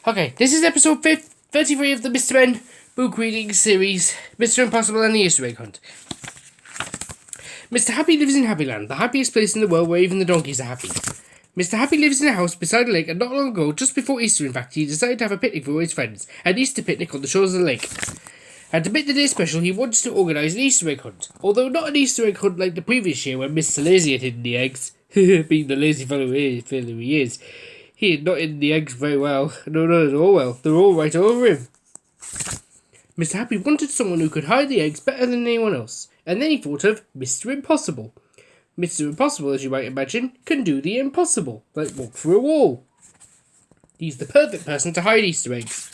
Okay, this is episode 33 of the Mr. Ben book reading series, Mr. Impossible and the Easter Egg Hunt. Mr. Happy lives in Happyland, the happiest place in the world where even the donkeys are happy. Mr. Happy lives in a house beside a lake, and not long ago, just before Easter in fact, he decided to have a picnic for his friends, an Easter picnic on the shores of the lake. And to make the day special, he wanted to organise an Easter egg hunt, although not an Easter egg hunt like the previous year when Mr. Lazy had hidden the eggs, being the lazy fellow he is. He had not hidden the eggs very well. No, not at all well. They were all right over him. Mr. Happy wanted someone who could hide the eggs better than anyone else, and then he thought of Mr. Impossible. Mr. Impossible, as you might imagine, can do the impossible, like walk through a wall. He's the perfect person to hide Easter eggs.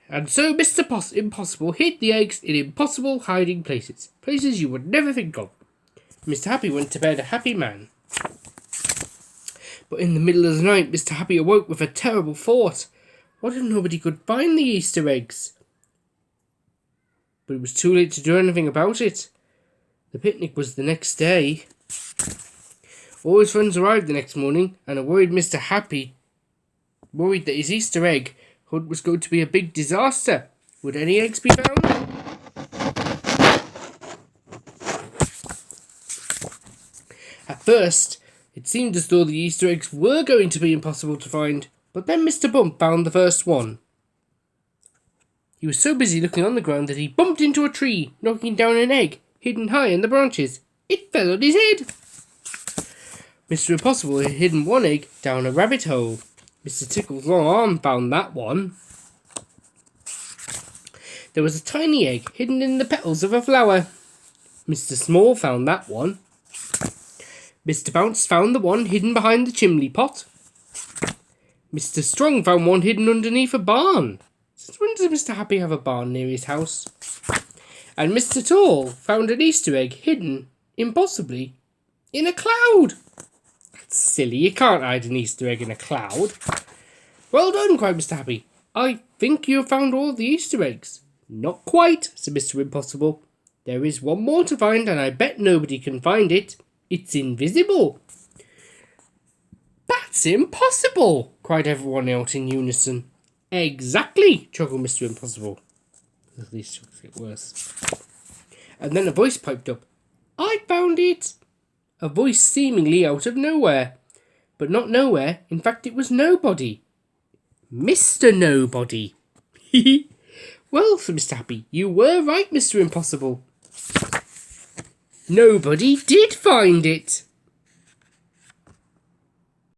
And so Mr. Impossible hid the eggs in impossible hiding places, places you would never think of. Mr. Happy went to bed a happy man. But in the middle of the night, Mr. Happy awoke with a terrible thought. What if nobody could find the Easter eggs? But it was too late to do anything about it. The picnic was the next day. All his friends arrived the next morning, and a worried Mr. Happy worried that his Easter egg hunt was going to be a big disaster. Would any eggs be found? At first, it seemed as though the Easter eggs were going to be impossible to find, but then Mr. Bump found the first one. He was so busy looking on the ground that he bumped into a tree, knocking down an egg, hidden high in the branches. It fell on his head. Mr. Impossible had hidden one egg down a rabbit hole. Mr. Tickle's long arm found that one. There was a tiny egg hidden in the petals of a flower. Mr. Small found that one. Mr. Bounce found the one hidden behind the chimney pot. Mr. Strong found one hidden underneath a barn. Since when does Mr. Happy have a barn near his house? And Mr. Tall found an Easter egg hidden, impossibly, in a cloud. That's silly, you can't hide an Easter egg in a cloud. Well done, cried Mr. Happy. I think you have found all the Easter eggs. Not quite, said Mr. Impossible. There is one more to find, and I bet nobody can find it. It's invisible. That's impossible, cried everyone else in unison. Exactly, chuckled Mr. Impossible. At least it'll get worse. And then a voice piped up. I found it. A voice seemingly out of nowhere. But not nowhere, in fact it was nobody. Mr. Nobody. Well, said Mr. Happy, you were right, Mr. Impossible. Nobody did find it.